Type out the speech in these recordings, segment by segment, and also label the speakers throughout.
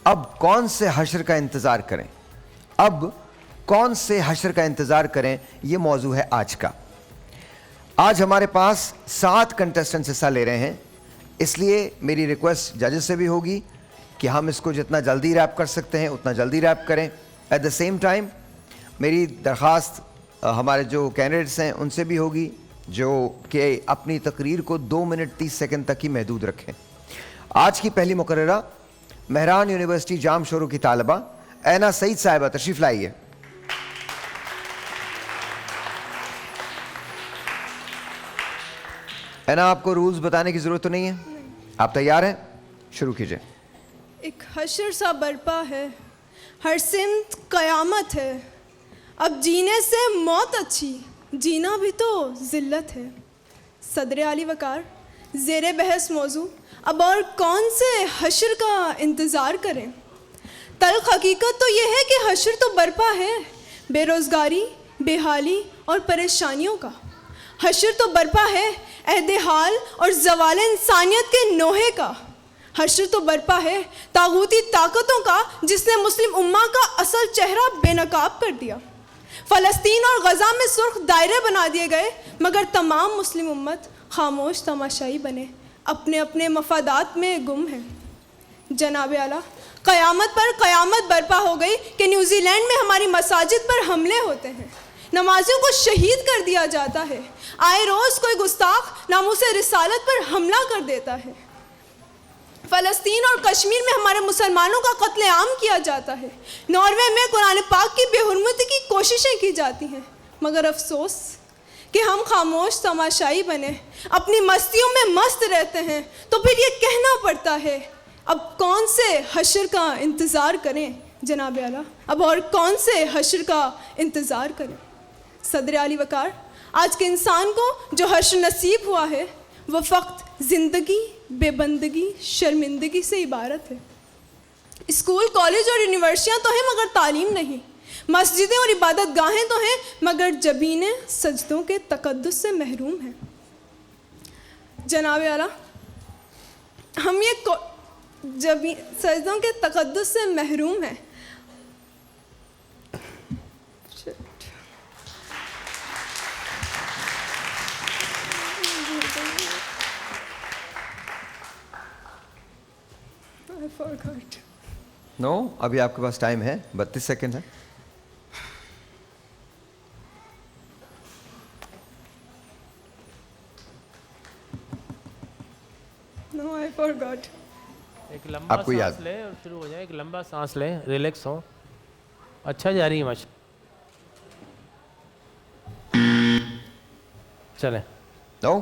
Speaker 1: अब कौन से हश्र का इंतज़ार करें, अब कौन से हश्र का इंतज़ार करें, ये मौजू है आज का। आज हमारे पास 7 कंटेस्टेंट्स हिस्सा ले रहे हैं, इसलिए मेरी रिक्वेस्ट जजेस से भी होगी कि हम इसको जितना जल्दी रैप कर सकते हैं उतना जल्दी रैप करें। एट द सेम टाइम मेरी दरख्वास्त हमारे जो कैंडिडेट्स हैं उनसे भी होगी जो कि अपनी तकरीर को 2 मिनट 30 सेकंड तक ही महदूद रखें। आज की पहली मुकर्ररा मेहरान यूनिवर्सिटी जाम शोरो की तालिबा ऐना सईद साहिबा, तशरीफ लाइए। ऐना, आपको रूल्स बताने की जरूरत तो नहीं है, आप तैयार हैं? शुरू कीजिए।
Speaker 2: एक हशर सा बरपा है, हर सिमत कयामत है, अब जीने से मौत अच्छी, जीना भी तो जिल्लत है। सदर आली वकार, ज़ेरे बहस मौजू, अब और कौन से हशर का इंतज़ार करें। तल्ख हकीकत तो यह है कि हशर तो बरपा है, बेरोज़गारी, बेहाली और परेशानियों का। हशर तो बरपा है अहदे हाल और ज़वाल इंसानियत के नोहे का। हशर तो बरपा है तागूती ताकतों का, जिसने मुस्लिम उम्मा का असल चेहरा बेनकाब कर दिया। फ़लस्तीन और गज़ा में सुर्ख दायरे बना दिए गए, मगर तमाम मुस्लिम उम्मत खामोश तमाशाई बने, अपने अपने मफादात में गुम है। जनाब आला, क़यामत पर क़यामत बरपा हो गई कि न्यूज़ीलैंड में हमारी मसाजिद पर हमले होते हैं, नमाजियों को शहीद कर दिया जाता है। आए रोज़ कोई गुस्ताख नामूसे रिसालत पर हमला कर देता है। फ़लस्तीन और कश्मीर में हमारे मुसलमानों का कत्लेआम किया जाता है। नॉर्वे में कुरान पाक की बेहुरमती की कोशिशें की जाती हैं, मगर अफसोस कि हम खामोश तमाशाई बने, अपनी मस्तियों में मस्त रहते हैं। तो फिर ये कहना पड़ता है, अब कौन से हश्र का इंतज़ार करें जनाब आला, अब और कौन से हश्र का इंतज़ार करें। सदर आली वकार, आज के इंसान को जो हश्र नसीब हुआ है वह फ़क़्त ज़िंदगी, बेबंदगी, शर्मिंदगी से इबारत है। स्कूल, कॉलेज और यूनिवर्सिटियाँ तो हैं मगर तालीम नहीं, मस्जिदें और इबादत गाहें तो हैं मगर जबीने सजदों के तकद्दुस से महरूम हैं। जनाब आला, हम ये सजदों के तकद्दुस से महरूम हैं।
Speaker 1: नो, अभी आपके पास टाइम है, 32 सेकंड है।
Speaker 2: No, I forgot.
Speaker 3: एक लंबा
Speaker 1: आपको याद
Speaker 3: सांस ले और शुरू हो जाए। एक लंबा सांस ले, रिलैक्स हो। अच्छा जा रही है माशा। चले।
Speaker 1: नो,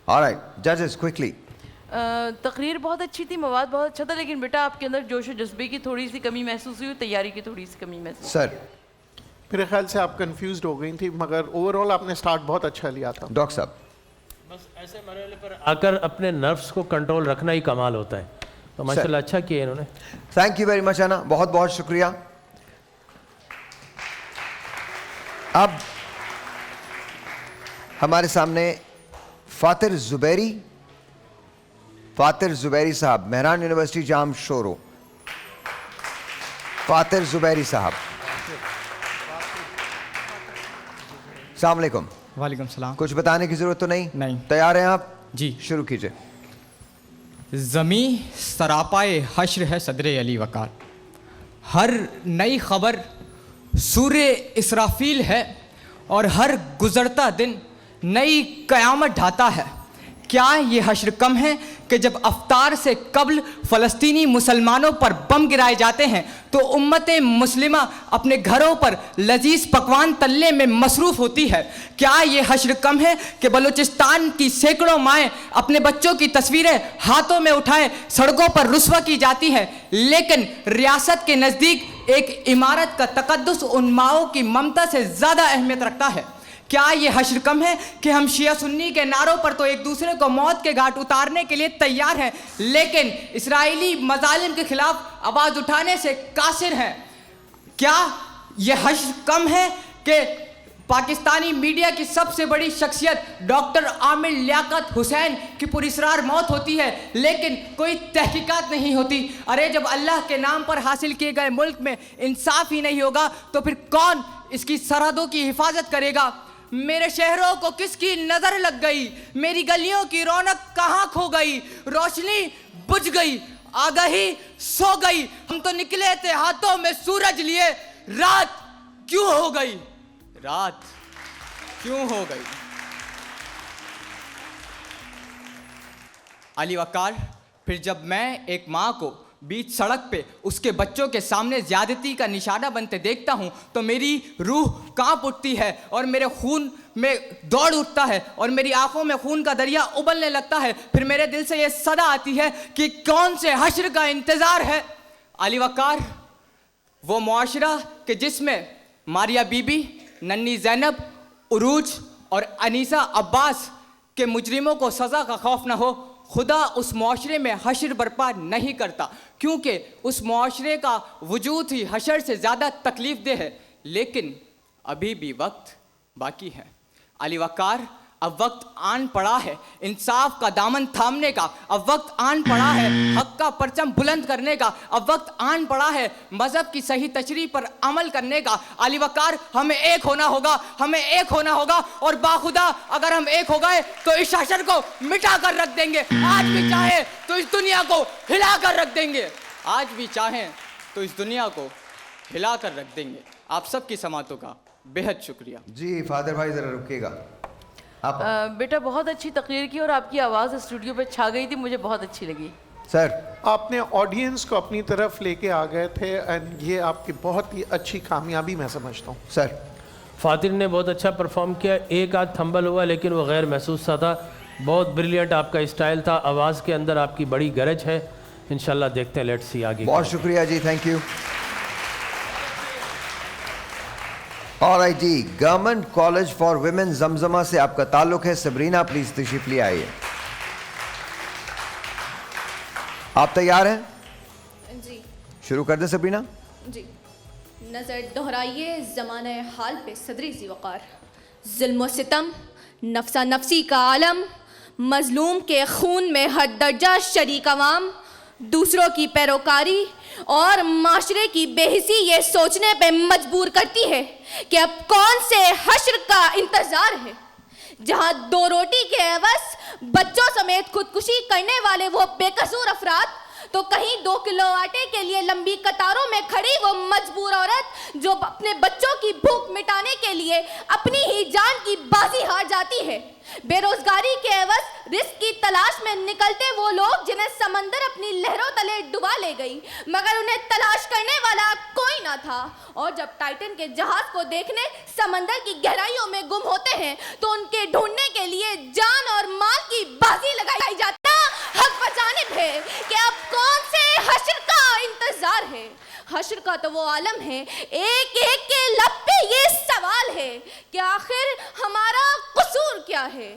Speaker 1: ऑलराइट, जजेस क्विकली।
Speaker 4: तकरीर बहुत अच्छी थी, मवाद बहुत अच्छा था, लेकिन बेटा आपके अंदर जोश व जज्बे की थोड़ी सी कमी महसूस हुई, तैयारी की थोड़ी सी कमी महसूस।
Speaker 1: सर,
Speaker 5: मेरे ख्याल से आप कंफ्यूज्ड हो गई थी, मगर ओवरऑल आपने स्टार्ट बहुत अच्छा लिया था।
Speaker 1: डॉक्टर साहब,
Speaker 3: बस ऐसे मरहले पर आकर अपने नर्व्स को कंट्रोल रखना ही कमाल होता है, तो माशाल्लाह अच्छा किया इन्होंने।
Speaker 1: थैंक यू वेरी मच आना, बहुत बहुत शुक्रिया। अब हमारे सामने फातिर ज़ुबैरी साहब, मेहरान यूनिवर्सिटी जाम शोरो। फातिर ज़ुबैरी साहब, अस्सलाम वालेकुम।
Speaker 6: वालेकुम सलाम।
Speaker 1: कुछ बताने की जरूरत तो नहीं?
Speaker 6: नहीं।
Speaker 1: तैयार हैं आप?
Speaker 6: जी।
Speaker 1: शुरू कीजिए।
Speaker 6: ज़मी सरापाए हश्र है सदर अली वकार, हर नई खबर सूर्य इसराफील है और हर गुजरता दिन नई क़यामत ढाता है। क्या ये हश्र कम है कि जब अफ्तार से कबल फ़लस्तीनी मुसलमानों पर बम गिराए जाते हैं तो उम्मत मुस्लिमा अपने घरों पर लजीज पकवान तलने में मसरूफ़ होती है। क्या ये हश्र कम है कि बलूचिस्तान की सैकड़ों माएँ अपने बच्चों की तस्वीरें हाथों में उठाए सड़कों पर रुस्वा की जाती हैं, लेकिन रियासत के नज़दीक एक इमारत का तकद्दुस उन माओं की ममता से ज़्यादा अहमियत रखता है। क्या ये हश्र कम है कि हम शिया सुन्नी के नारों पर तो एक दूसरे को मौत के घाट उतारने के लिए तैयार हैं, लेकिन इसराइली मजालिम के खिलाफ आवाज़ उठाने से कासिर हैं। क्या ये हश्र कम है कि पाकिस्तानी मीडिया की सबसे बड़ी शख्सियत डॉक्टर आमिर लियाकत हुसैन की पुरस्रार मौत होती है, लेकिन कोई तहकीकात नहीं होती। अरे जब अल्लाह के नाम पर हासिल किए गए मुल्क में इंसाफ ही नहीं होगा तो फिर कौन इसकी सरहदों की हिफाजत करेगा? मेरे शहरों को किसकी नजर लग गई? मेरी गलियों की रौनक कहाँ खो गई? रोशनी बुझ गई, आगाही सो गई। हम तो निकले थे हाथों में सूरज लिए, रात क्यों हो गई? रात क्यों हो गई? अली वकार, फिर जब मैं एक माँ को बीच सड़क पे उसके बच्चों के सामने ज्यादती का निशाना बनते देखता हूँ तो मेरी रूह कांप उठती है और मेरे खून में दौड़ उठता है और मेरी आंखों में खून का दरिया उबलने लगता है। फिर मेरे दिल से ये सदा आती है कि कौन से हश्र का इंतजार है? अली वकार, वो मुआशरा कि जिसमें मारिया बीबी, नन्ही ज़ैनब, उरूज और अनीसा अब्बास के मुजरिमों को सज़ा का खौफ न हो, खुदा उस मुआशरे में हश्र बर्पा नहीं करता, क्योंकि उस मुआशरे का वजूद ही हश्र से ज़्यादा तकलीफ दे है। लेकिन अभी भी वक्त बाकी है। अली वकार, अब वक्त आन पड़ा है इंसाफ का दामन थामने का, अब वक्त आन पड़ा है हक का परचम बुलंद करने का, अब वक्त आन पड़ा है मजहब की सही तशरीह पर अमल करने का। अली वकार, हमें एक होना होगा, हमें एक होना होगा और बाखुदा अगर हम एक हो गए तो इस शासन को मिटा कर रख देंगे। आज भी चाहे तो इस दुनिया को हिला कर रख देंगे, आज भी चाहें तो इस दुनिया को हिला कर रख देंगे। आप सबकी समातों का बेहद शुक्रिया।
Speaker 1: जी फादर भाई ज़रा रुकिएगा आप।
Speaker 4: बेटा बहुत अच्छी तकरीर की और आपकी आवाज़ स्टूडियो पे छा गई थी, मुझे बहुत अच्छी लगी।
Speaker 1: सर,
Speaker 5: आपने ऑडियंस को अपनी तरफ लेके आ गए थे एंड ये आपकी बहुत ही अच्छी कामयाबी मैं समझता हूँ।
Speaker 1: सर
Speaker 3: फातिल ने बहुत अच्छा परफॉर्म किया, एक आध थंबल हुआ लेकिन वो गैर महसूस सा था। बहुत ब्रिलियंट आपका स्टाइल था, आवाज़ के अंदर आपकी बड़ी गरज है। इंशाल्लाह देखते हैं, लेट्स सी आगे।
Speaker 1: बहुत शुक्रिया जी, थैंक यू। ऑलराइट जी, government college for women Zamzama से आपका ताल्लुक है। सबरीना प्लीज तशरीफ ले आइए। आप तैयार हैं?
Speaker 7: जी
Speaker 1: शुरू कर दें सबरीना।
Speaker 7: जी। नज़र दोहराइए ज़माने हाल पे सदरी ज़ी वक़ार, ज़ुल्म व सितम, नफ्सा नफसी का आलम, मजलूम के खून में हर दर्जा शरीक अवाम, दूसरों की पैरोकारी और माशरे की बेहिसी ये सोचने पे मजबूर करती है कि अब कौन से हश्र का इंतज़ार है, जहाँ 2 रोटी के एवज बच्चों समेत खुदकुशी करने वाले वो बेकसूर अफराद, तो कहीं 2 किलो आटे के लिए लंबी कतारों में खड़ी वो मजबूर औरत जो अपने बच्चों की भूख मिटाने के लिए अपनी ही जान की बाजी हार जाती है। बेरोजगारी के एवज रिस्क की तलाश में निकलते वो लोग जिन्हें समंदर अपनी लहरों तले डुबा ले गई, मगर उन्हें तलाश करने वाला कोई ना था। और जब टाइटन के जहाज को देखने समंदर की गहराइयों में गुम होते हैं तो उनके ढूंढने के लिए जान और माल की बाजी लगाई जाती है। हक बजानिब है कि अब कौन से हश्र का इंतजार है। हश्र का तो वो आलम है, एक एक के लब पे ये सवाल है कि आखिर हमारा कसूर क्या है।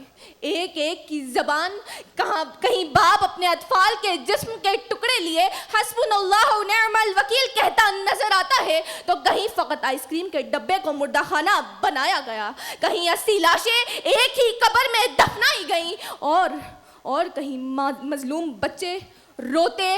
Speaker 7: एक एक की जबान कहीं बाप अपने अतफाल के जिस्म के टुकड़े लिए हस्बुनल्लाह व निअमल वकील कहता नजर आता है, तो कहीं फकत आइसक्रीम के डब्बे को मुर्दा खाना बनाया गया, कहीं 80 लाशें एक ही कब्र में दफनाई गई और कहीं मजलूम बच्चे रोते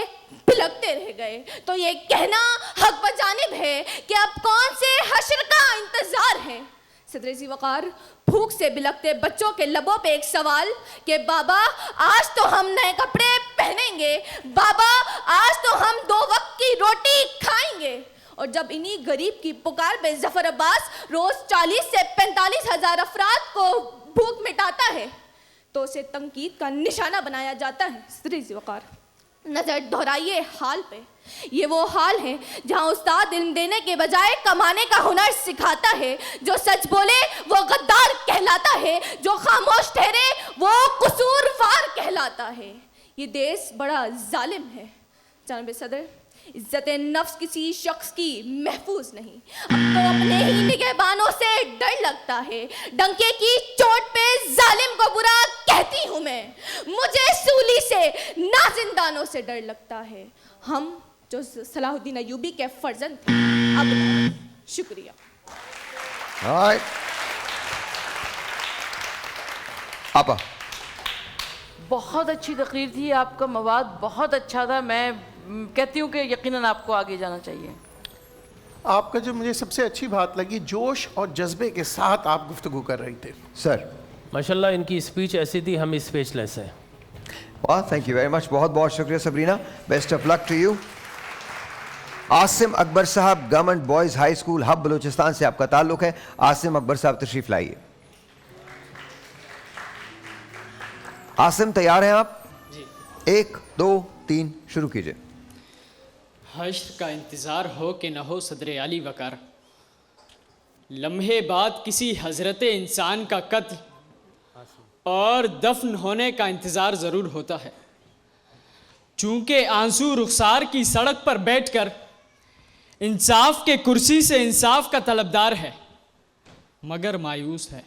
Speaker 7: बिलखते रह गए। तो ये कहना हक बजानिब है कि अब कौन से हश्र का इंतजार है। सदर ज़ी वक़ार, भूख से बिलखते बच्चों के लबों पे एक सवाल कि बाबा आज तो हम नए कपड़े पहनेंगे, बाबा आज तो हम 2 वक्त की रोटी खाएंगे। और जब इन्हीं गरीब की पुकार पे जफर अब्बास रोज 40 से 45 हज़ार अफराद को भूख मिटाता है तो उसे तंकीद का निशाना बनाया जाता है। सदर ज़ी वक़ार, नज़र दोहराइए हाल पे, ये वो हाल है जहाँ उस्ताद इल्म देने के बजाय कमाने का हुनर सिखाता है। जो सच बोले वो गद्दार कहलाता है, जो खामोश ठहरे वो कसूरवार कहलाता है। ये देश बड़ा जालिम है। जनाब सदर, इज्जत नफ्स किसी शख्स की महफूज नहीं, अब तो अपने ही निगहबानों से डर लगता है। डंके की चोट पे जालिम को बुरा कहती हूँ मैं, मुझे सूली से ना जिंदानों से डर लगता है। हम जो सलाहुद्दीन अय्यूबी के फर्जंद थे, अब शुक्रिया।
Speaker 1: आपा।
Speaker 4: बहुत अच्छी तकरीर थी, आपका मवाद बहुत अच्छा था। मैं कहती हूँ कि यकीनन आपको आगे जाना चाहिए।
Speaker 5: आपका जो मुझे सबसे अच्छी बात लगी, जोश और जज्बे के साथ आप गुफ्तगू कर रही थे।
Speaker 1: सर।
Speaker 3: माशाल्लाह इनकी स्पीच ऐसी थी, हम स्पीचलेस हैं।
Speaker 1: वाह, थैंक यू वेरी मच, बहुत बहुत शुक्रिया Sabrina, best of luck to you. Asim Akbar sahab, government boys high school Hub Balochistan से आपका ताल्लुक है। आसिम अकबर साहब तशरीफ लाइए। आसिम तैयार हैं आप?
Speaker 8: जी।
Speaker 1: 1 2 3 शुरू कीजिए।
Speaker 8: हश्र का इंतज़ार हो कि न हो सदर आली वकार, लम्हे बाद किसी हज़रत इंसान का कत्ल और दफन होने का इंतज़ार ज़रूर होता है। चूँकि आंसू रुखसार की सड़क पर बैठकर इंसाफ के कुर्सी से इंसाफ का तलबदार है, मगर मायूस है।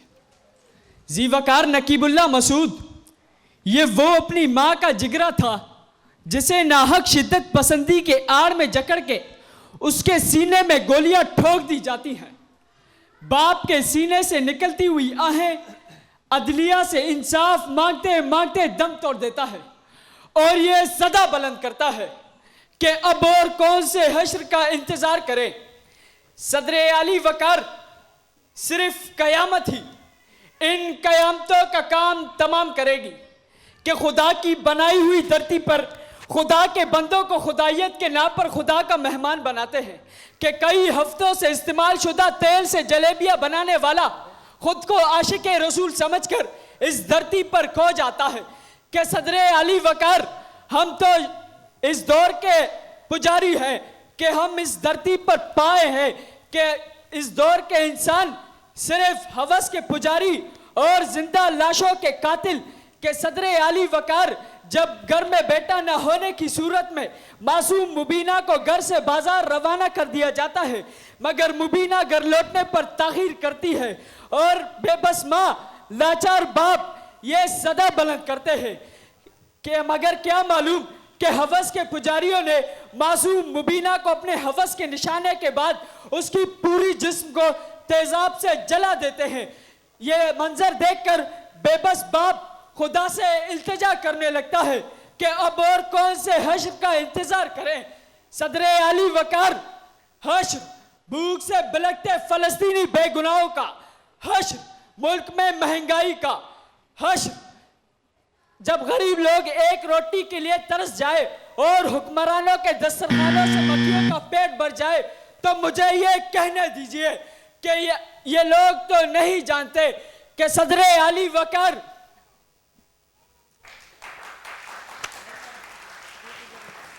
Speaker 8: ज़ीवकार नकीबुल्ला मसूद, ये वो अपनी माँ का जिगरा था जिसे नाहक शिद्दत पसंदी के आड़ में जकड़ के उसके सीने में गोलियां ठोक दी जाती हैं। बाप के सीने से निकलती हुई आहें अदलिया से इंसाफ मांगते मांगते दम तोड़ देता है और ये सदा बुलंद करता है कि अब और कौन से हश्र का इंतजार करे। सदर आली वकार सिर्फ कयामत ही इन कयामतों का काम तमाम करेगी कि खुदा की बनाई हुई धरती पर खुदा के बंदों को खुदाइयत के नाम पर खुदा का मेहमान बनाते हैं कि कई हफ्तों से इस्तेमाल शुदा तेल से जलेबियां बनाने वाला खुद को आशिक रसूल समझकर इस धरती पर खो जाता है कि सदर आली वकार, हम तो इस दौर के पुजारी हैं कि हम इस धरती पर पाए हैं कि इस दौर के इंसान सिर्फ हवस के पुजारी और जिंदा लाशों के कातिल के सदर आली वकार जब घर में बेटा न होने की सूरत में मासूम मुबीना को घर से बाजार रवाना कर दिया जाता है, मगर मुबीना घर लौटने पर ताखीर करती है और बेबस माँ लाचार बाप ये सदा बुलंद करते हैं कि मगर क्या मालूम कि हवस के पुजारियों ने मासूम मुबीना को अपने हवस के निशाने के बाद उसकी पूरी जिस्म को तेजाब से जला देते हैं। ये मंजर देखकर बेबस बाप खुदा से इल्तिजा करने लगता है कि अब और कौन से हश्र का इंतजार करें। सदर आली वकार, हश्र भूख से बिलखते फलस्तीनी बेगुनाहों का, हश्र मुल्क में महंगाई का, हश्र जब गरीब लोग एक रोटी के लिए तरस जाए और हुक्मरानों के दस्तरखानों से मक्खियों का पेट भर जाए, तो मुझे ये कहने दीजिए कि ये लोग तो नहीं जानते कि सदर आली वकार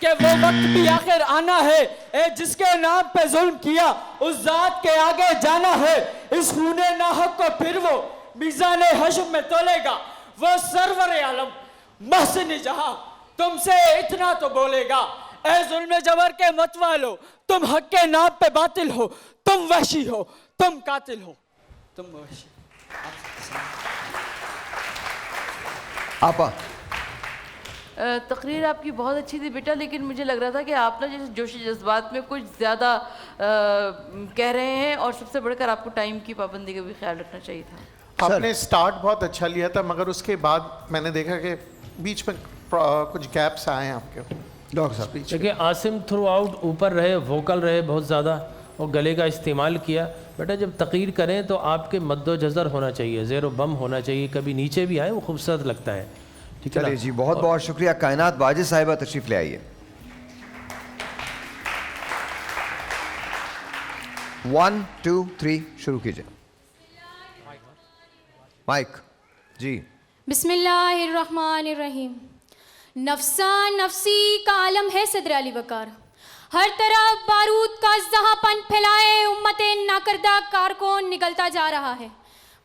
Speaker 8: कि वो वक्त भी आखिर आना है जिसके नाम पे जुल्म किया उस जात के आगे जाना है। इस खूने नाहक को फिर वो मीज़ान हश्र में तोलेगा। वो सरवर आलम महसिन जहां तुमसे इतना तो बोलेगा, ए जुल्म जबर के मतवालो, तुम हक के नाम पे बातिल हो, तुम वहशी हो, तुम कातिल हो, तुम वहशी।
Speaker 1: आपा।
Speaker 4: तकरीर आपकी बहुत अच्छी थी बेटा, लेकिन मुझे लग रहा था कि आप ना जैसे जोशी जज्बात में कुछ ज़्यादा कह रहे हैं और सबसे बढ़कर आपको टाइम की पाबंदी का भी ख्याल रखना चाहिए था।
Speaker 5: आपने स्टार्ट बहुत अच्छा लिया था, मगर उसके बाद मैंने देखा कि बीच में कुछ गैप्स आए हैं आपके
Speaker 1: डॉक्टर साहब।
Speaker 3: देखिए आसिम थ्रू आउट ऊपर रहे, वोकल रहे बहुत ज़्यादा और गले का इस्तेमाल किया। बेटा जब तकरीर करें तो आपके मद्दो जज़र होना चाहिए, ज़ेरो बम होना चाहिए, कभी नीचे भी आए वो खूबसूरत लगता है। ठीक है
Speaker 1: चलिए जी, बहुत बहुत शुक्रिया। कायनात बाजी साहिबा तशरीफ ले आइए। 1 2 3 शुरू कीजिए। माइक जी।
Speaker 7: बिस्मिल्लाहिर्रहमानिर्रहीम। नफ्सा नफसी का आलम है सदर अली वकार, हर तरफ बारूद का जहापन फैलाए उम्मते नाकर्दा कारकुन निकलता जा रहा है।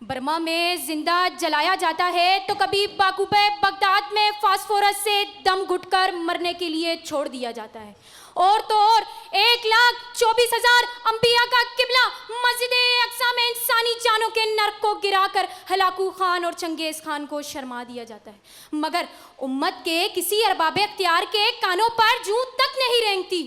Speaker 7: बर्मा में जिंदा जलाया जाता है तो कभी बाकूबे बगदाद में फास्फोरस से दम घुटकर मरने के लिए छोड़ दिया जाता है। और तो और 1,24,000 अंबिया का किबला मस्जिद अक्सा में इंसानी जानों के नर्क को गिराकर हलाकू खान और चंगेज खान को शर्मा दिया जाता है, मगर उम्मत के किसी अरबाब अख्तियार के कानों पर जूं तक नहीं रेंगती।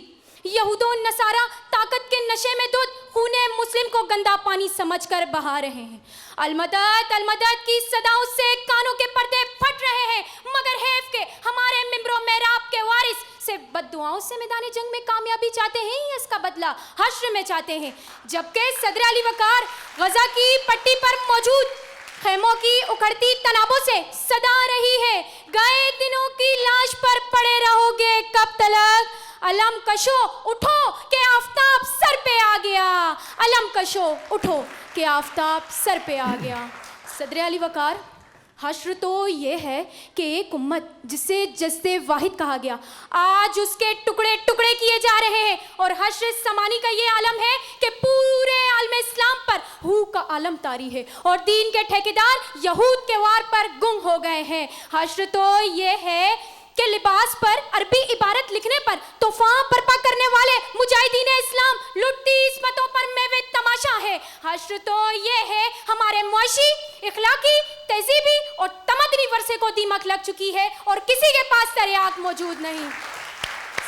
Speaker 7: यहूदो नसारा ताकत के नशे में धुत खूने मुस्लिम को गंदा पानी समझकर बहा रहे हैं। अलमदद की सदाओं से कानों के पर्दे फट रहे हैं, मगर हैफ के हमारे मिंबरों मेहराब के वारिस से बद्दुआओं से मैदान जंग में कामयाबी चाहते हैं या इसका बदला हश्र में चाहते हैं। जबकि सदर अली वकार गजा की पट्टी पर मौजूद खेमों की उखड़ती तनाबों से सदा रही है, गए दिनों की लाश पर पड़े रहोगे कब तलक। अलम कशो उठो के आफताब सर पे आ गया, अलम कशो उठो के आफताब सर पे आ गया। सदर अली वकार, हश्र तो ये है कि एक उम्मत जिसे जस्ते वाहिद कहा गया आज उसके टुकड़े टुकड़े किए जा रहे हैं, और हश्र समानी का ये आलम है कि पूरे आलम इस्लाम पर हू का आलम तारी है और दीन के ठेकेदार यहूद के वार पर गुम हो गए हैं। हश्र तो ये है कि लिबास पर अरबी इबारत लिखने पर तूफान बर्पा करने वाले मुजाहिदीन इस्लाम लुटती इस्मतों पर मेवे तमाशा है। हश्र तो ये है हमारे मुआशी, इखलाकी, तहजीबी और तमदनी वर्से को दीमक लग चुकी है और किसी के पास तरियाक मौजूद नहीं।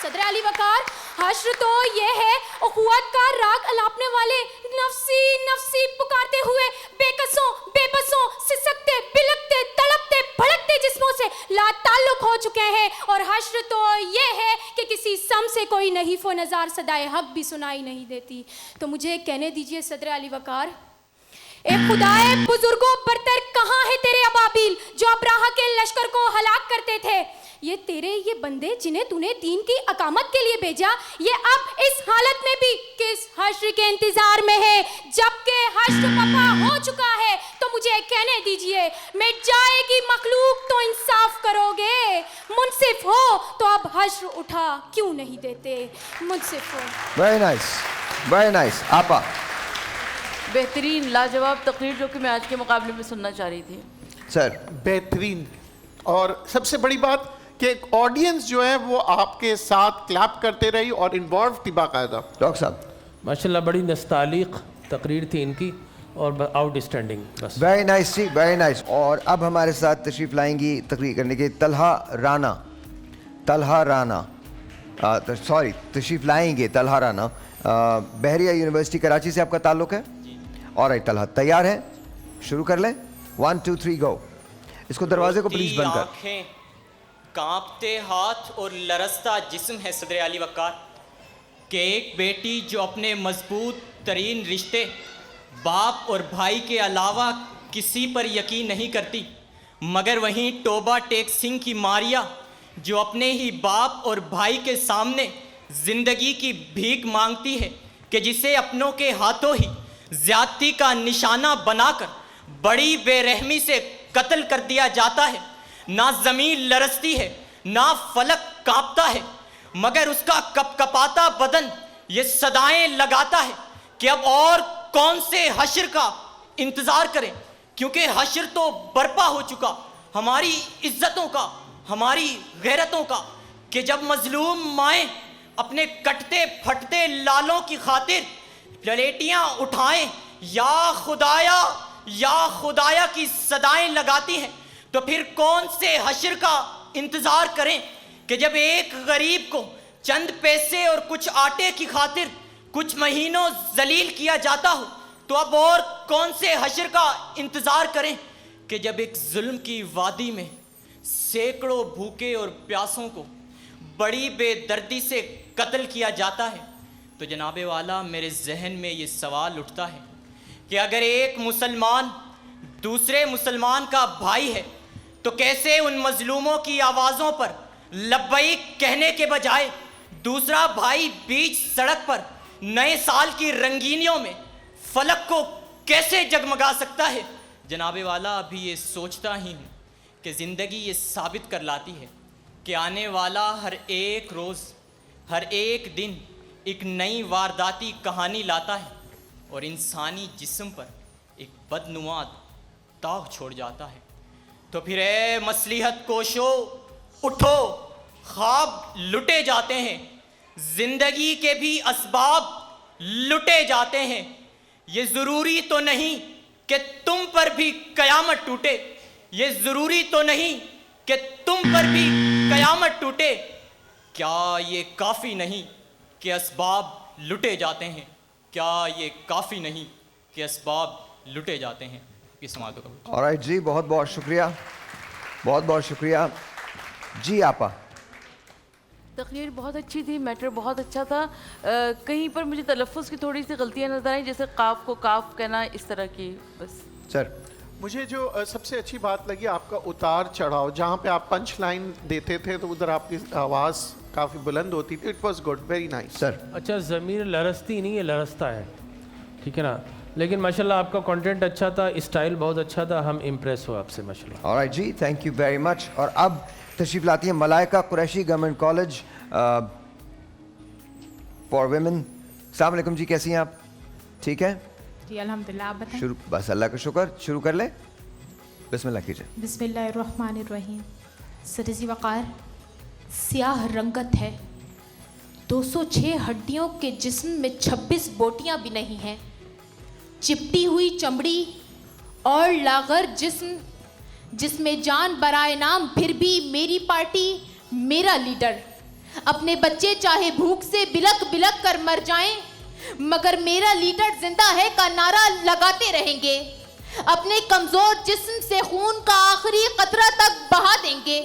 Speaker 7: सदर अली वकार, हश्र तो ये है उखुवत का राग अलापने वाले नफ्सी नफ्सी पुकारते हुए बेकसों बेबसों सिसकते बिलकते तड़पते भड़कते जिस्मों से लाताल्लुक हो चुके हैं। और हश्र तो ये है कि किसी सम से कोई नहीफ व नज़ार सदाए हक भी सुनाई नहीं देती। तो मुझे कहने दीजिए सदर अली वकार, ए खुदाए बुजुर्गों बरतर कहाँ है तेरे अबाबिल जो अब्राहा के लश्कर को हलाक करते थे। ये तेरे ये बंदे जिन्हें तूने दीन की अकामत के लिए भेजा, ये अब इस हालत में भी किस हश्र के इंतजार में है। जबकि हश्र पपा हो चुका है तो मुझे कहने दीजिए, मिट जाएगी मखलूक तो इंसाफ करोगे, मुनसिफ हो तो अब हश्र उठा क्यों नहीं देते, मुनसिफ हो।
Speaker 1: वेरी नाइस आपा।
Speaker 4: बेहतरीन लाजवाब तकरीर जो कि मैं आज के मुकाबले में सुनना चाह रही थी
Speaker 1: सर।
Speaker 5: बेहतरीन, और सबसे बड़ी बात कि एक ऑडियंस जो है वो आपके साथ क्लैप करते रही और इन्वॉल्व थी बाकायदा।
Speaker 1: डॉक्टर साहब,
Speaker 3: माशाल्लाह बड़ी नस्तालिक तकरीर थी इनकी और आउटस्टैंडिंग। बस
Speaker 1: वेरी नाइस जी, वेरी नाइस। और अब हमारे साथ तशरीफ लाएंगी तकरीर करने के तलहा राना तशरीफ लाएंगे तलहा राना। बहरिया यूनिवर्सिटी कराची से आपका ताल्लुक़ है? और तलहा तैयार है? शुरू कर लें। 1 2 3 गो। इसको दरवाजे को प्लीज बंद कर।
Speaker 9: कांपते हाथ और लरसता जिस्म है सदर अली वकार के एक बेटी जो अपने मजबूत तरीन रिश्ते बाप और भाई के अलावा किसी पर यकीन नहीं करती, मगर वहीं टोबा टेक सिंह की मारिया जो अपने ही बाप और भाई के सामने जिंदगी की भीख मांगती है कि जिसे अपनों के हाथों ही ज्यादती का निशाना बनाकर बड़ी बेरहमी से कत्ल कर दिया जाता है। ना ज़मीन लरसती है ना फलक कांपता है, मगर उसका कपकपाता बदन ये सदाएं लगाता है कि अब और कौन से हश्र का इंतज़ार करें, क्योंकि हश्र तो बर्पा हो चुका हमारी इज्जतों का, हमारी गैरतों का, कि जब मजलूम माएँ अपने कटते फटते लालों की खातिर प्लेटियाँ उठाएं या खुदाया की सदाएं लगाती हैं, तो फिर कौन से हश्र का इंतज़ार करें कि जब एक गरीब को चंद पैसे और कुछ आटे की खातिर कुछ महीनों जलील किया जाता हो, तो अब और कौन से हश्र का इंतज़ार करें कि जब एक जुल्म की वादी में सैकड़ों भूखे और प्यासों को बड़ी बेदर्दी से कत्ल किया जाता है। तो जनाबे वाला मेरे जहन में ये सवाल उठता है कि अगर एक मुसलमान दूसरे मुसलमान का भाई है तो कैसे उन मजलूमों की आवाज़ों पर लब्बैक कहने के बजाय दूसरा भाई बीच सड़क पर नए साल की रंगीनियों में फलक को कैसे जगमगा सकता है। जनाबे वाला अभी ये सोचता ही हूँ कि ज़िंदगी ये साबित कर लाती है कि आने वाला हर एक रोज़ हर एक दिन एक नई वारदाती कहानी लाता है और इंसानी जिस्म पर एक बदनुमा दाग छोड़ जाता है। तो फिर ए मसलिहत कोशो उठो, ख्वाब लुटे जाते हैं, जिंदगी के भी असबाब लुटे जाते हैं। ये ज़रूरी तो नहीं कि तुम पर भी कयामत टूटे, ये ज़रूरी तो नहीं कि तुम पर भी कयामत टूटे। क्या ये काफ़ी नहीं कि असबाब लुटे जाते हैं, क्या ये काफ़ी नहीं कि असबाब लुटे जाते हैं? ये समातों का।
Speaker 1: ऑलराइट जी, बहुत बहुत शुक्रिया, बहुत बहुत शुक्रिया जी। आपा,
Speaker 4: तकरीर बहुत अच्छी थी, मैटर बहुत अच्छा था। कहीं पर मुझे तलफ़्फ़ुज़ की थोड़ी सी गलतियाँ नज़र आई, जैसे काफ को काफ कहना, इस तरह की। बस
Speaker 1: सर
Speaker 5: मुझे जो सबसे अच्छी बात लगी आपका उतार चढ़ाव, जहाँ पे आप पंच लाइन देते थे तो उधर आपकी आवाज़ काफ़ी बुलंद होती थी। It was good, very nice.
Speaker 1: Sir
Speaker 3: अच्छा, ज़मीर लरसती नहीं है, लरसता है, ठीक है ना? लेकिन माशाल्लाह आपका कंटेंट अच्छा था, स्टाइल बहुत अच्छा था, हम इम्प्रेस हुए आपसे माशाल्लाह।
Speaker 1: ऑलराइट जी, थैंक यू वेरी मच। और अब तशरीफ लाती है Malaika Qureshi Government college for Women. अस्सलाम वालेकुम जी, कैसी हैं आप? ठीक है
Speaker 10: जी अल्हम्दुलिल्लाह, आप बताएं।
Speaker 1: शुरू, बस अल्लाह का शुक्र, शुरू कर ले, बिस्मिल्लाह कीजिए।
Speaker 10: बिस्मिल्लाहिर्रहमानिर्रहीम। सदजी वक़ार, स्याह रंगत है, 206 हड्डियों के जिस्म में 26 बोटियां भी नहीं हैं, चिपटी हुई चमड़ी और लागर जिस्म जिसमें जान बराए नाम, फिर भी मेरी पार्टी, मेरा लीडर। अपने बच्चे चाहे भूख से बिलक बिलक कर मर जाएं, मगर मेरा लीडर जिंदा है का नारा लगाते रहेंगे। अपने कमजोर जिस्म से खून का आखिरी कतरा तक बहा देंगे।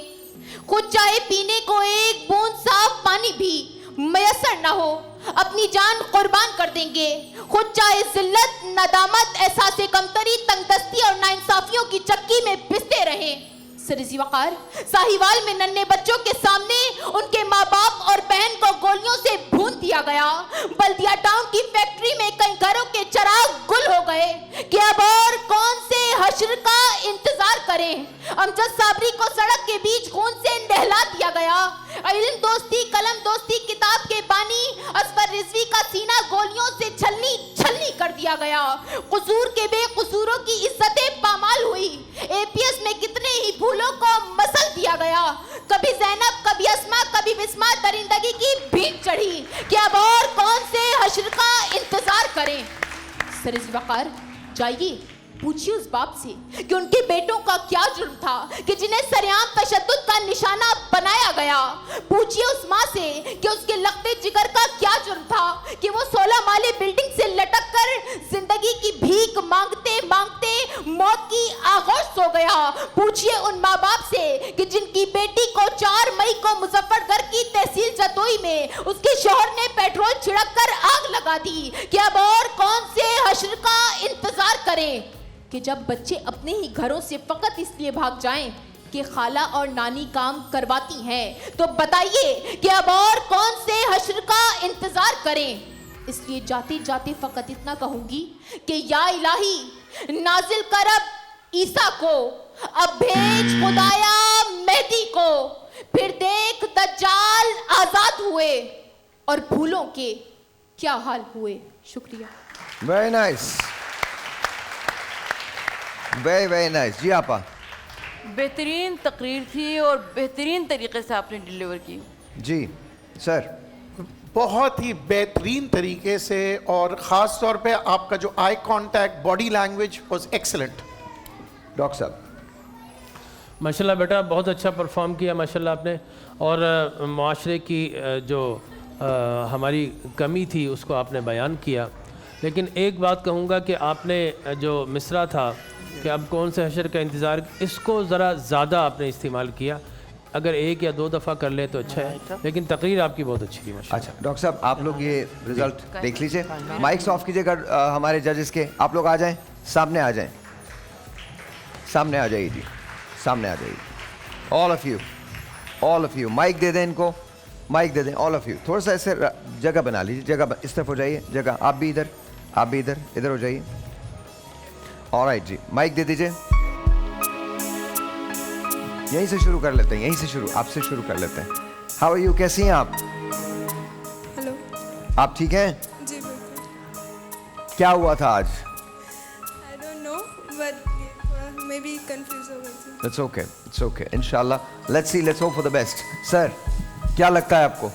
Speaker 10: खुद चाहे पीने को एक बूंद साफ पानी भी मयसर ना हो, अपनी जान कुर्बान कर देंगे। खुद चाहे जिल्लत, नदामत, एहसास कमतरी, तंगदस्ती और नाइंसाफियों की चक्की में पिसते रहें। सदजी वक़ार, साहिवाल में नन्हे बच्चों के सामने उनके माँ बाप और बहन को गोलियों से भून दिया गया। बल्दिया टाउन की फैक्ट्री में कई घरों के चिराग गुल हो गए कि अब और कौन से हश्र का इंतजार करें। अमजद साबरी को सड़क के बीच खून से नहला दिया गया। इल्म दोस्ती, कलम दोस्ती, किताब के बानी असफर रिजवी का सीना गोलियों से छलनी छलनी कर दिया गया। कसूर के बेकसूरों की इज्जतें पामाल हुई। एपीएस में कितने ही फूलों को मसल दिया गया। कभी जैनब, कभी अस्मा, कभी बिस्मा दरिंदगी की भीड़ चढ़ी कि अब और कौन से हश्र का इंतजार करें। सदजी वक़ार, जाइए पूछिए उस बाप से कि उनके बेटों का क्या जुर्म था कि जिन्हें सरेआम तशद्दुद का निशाना बनाया गया। पूछिए उस माँ से कि उसके लखते जिगर का क्या जुर्म था कि वो 16 माले बिल्डिंग से लटक कर जिंदगी की भीख मांगते मांगते मौत की आगोश सो गया। पूछिए उन माँ बाप से कि जिनकी बेटी को 4 मई को मुजफ्फरगढ़ की तहसील जतोई में उसके शौहर ने पेट्रोल छिड़क कर आग लगा दी कि अब और कौन से हश्र का इंतजार करें। कि जब बच्चे अपने ही घरों से फकत इसलिए भाग जाएं कि खाला और नानी काम करवाती हैं, तो बताइए कि अब और कौन से हश्र का इंतजार करें। इसलिए जाते जाते फकत इतना कहूंगी कि या इलाही नाजिल कर अब ईसा को, अब भेज खुदाया मेहदी को, फिर देख दज्जाल आजाद हुए और भूलों के क्या हाल हुए। शुक्रिया।
Speaker 1: Very nice, very very nice जी। आपा,
Speaker 4: बेहतरीन तकरीर थी और बेहतरीन तरीके से आपने डिलीवर की।
Speaker 1: जी सर,
Speaker 5: बहुत ही बेहतरीन तरीके से, और ख़ास तौर पे आपका जो eye contact, body language was excellent.
Speaker 1: Doctor साहब,
Speaker 3: माशाल्लाह बेटा, बहुत अच्छा परफॉर्म किया माशाल्लाह आपने। और माशरे की जो हमारी कमी थी उसको आपने बयान किया। लेकिन एक बात कहूँगा कि आपने जो मिसरा था कि अब कौन से हशर का इंतज़ार, इसको ज़रा ज़्यादा आपने इस्तेमाल किया। अगर 1 या 2 दफ़ा कर ले तो अच्छा है, लेकिन तकरीर आपकी बहुत अच्छी थी माशाल्लाह।
Speaker 1: अच्छा डॉक्टर साहब, आप लोग ये रिजल्ट देख लीजिए। माइक्स ऑफ कीजिएगा हमारे जजेस के। आप लोग आ जाएं, सामने आ जाएं, सामने आ जाइए जी, सामने आ जाइए। All of you, all of you, mic दे दें इनको, माइक दे दें ऑल ऑफ यू। थोड़ा सा ऐसे जगह बना लीजिए, जगह इस तरफ हो जाइए, जगह आप भी इधर, आप भी इधर, इधर हो जाइए। ऑलराइट जी, माइक दे दीजिए। यहीं से शुरू कर लेते हैं, यहीं से शुरू, आपसे शुरू कर लेते हैं। हाउ आर यू, कैसी हैं आप?
Speaker 2: हेलो।
Speaker 1: आप ठीक हैं?
Speaker 2: जी बिल्कुल।
Speaker 1: क्या हुआ था आज?
Speaker 2: आई डोंट नो, बट थोड़ा मे बी कंफ्यूज हो गई थी।
Speaker 1: इट्स ओके, इट्स ओके, इंशाल्लाह let's see, let's hope for the best. Sir, क्या लगता है आपको?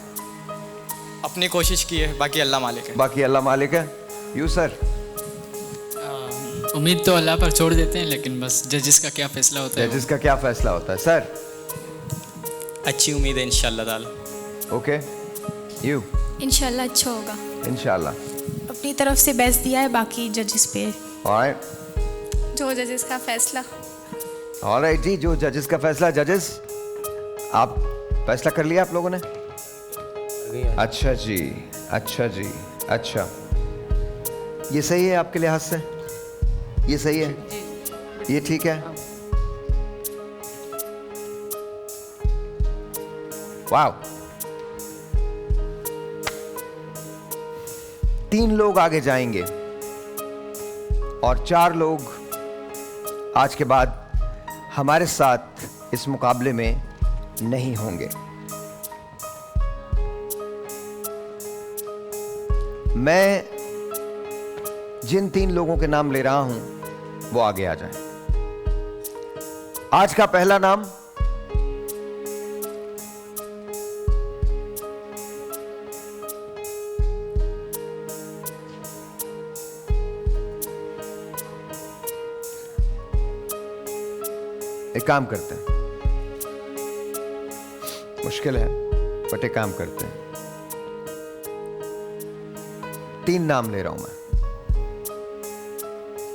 Speaker 11: अपनी कोशिश की है, बाकी अल्लाह मालिक है।
Speaker 1: बाकी अल्लाह मालिक है। You sir?
Speaker 8: उम्मीद तो अल्लाह पर छोड़ देते हैं, लेकिन बस जजेस का क्या फैसला होता है।
Speaker 1: जजेस का क्या फैसला होता है। सर?
Speaker 11: अच्छी उम्मीद है इंशाल्लाह ताला।
Speaker 1: Okay, you?
Speaker 12: इंशाल्लाह अच्छा होगा।
Speaker 1: इंशाल्लाह।
Speaker 10: अपनी तरफ से बेस्ट दिया है, बाकी जजेस पे।
Speaker 1: ऑलराइट,
Speaker 12: जो जजेस का फैसला।
Speaker 1: ऑलराइट जी, जो जजेस का फैसला। जजेस, आप फैसला कर लिया आप लोगों ने? अच्छा जी, अच्छा जी, अच्छा। ये सही है आपके लिहाज से? ये सही है? ये ठीक है? वाव। 3 लोग आगे जाएंगे और 4 लोग आज के बाद हमारे साथ इस मुकाबले में नहीं होंगे। मैं जिन 3 लोगों के नाम ले रहा हूं वो आगे आ जाएं। आज का पहला नाम एक काम करते हैं, मुश्किल है बट एक काम करते हैं। 3 नाम ले रहा हूं मैं,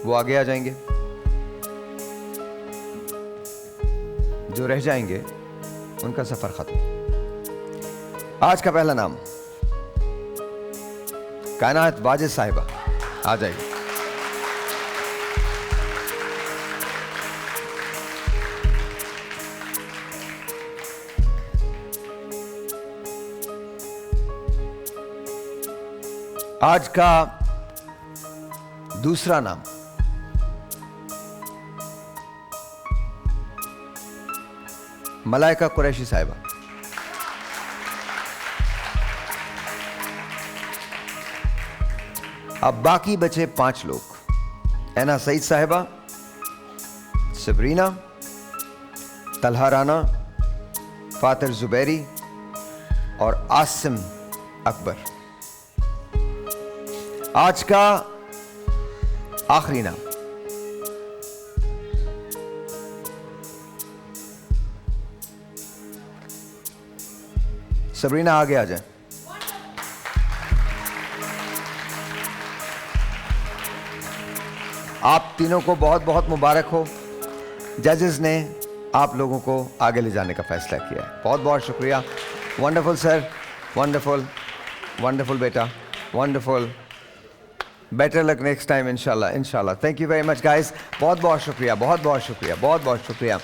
Speaker 1: वो आगे आ जाएंगे। जो रह जाएंगे उनका सफर खत्म। आज का पहला नाम कायनात वाजिद साहिबा, आ जाइए। आज का दूसरा नाम मलाइका कुरैशी साहिबा। अब बाकी बचे 5 लोग। ऐना सईद साहिबा, सबरीना, तलहा राना, फातिर जुबैरी और आसिम अकबर। आज का आखिरी नाम सबरीना, आगे आ जाए। आप तीनों को बहुत बहुत मुबारक हो। जजेस ने आप लोगों को आगे ले जाने का फैसला किया है। बहुत बहुत शुक्रिया। वंडरफुल सर, वंडरफुल, वंडरफुल बेटा, wonderful. Better luck next time इंशाल्लाह, इंशाल्लाह। Thank you very much guys. बहुत बहुत शुक्रिया, बहुत बहुत शुक्रिया, बहुत बहुत शुक्रिया।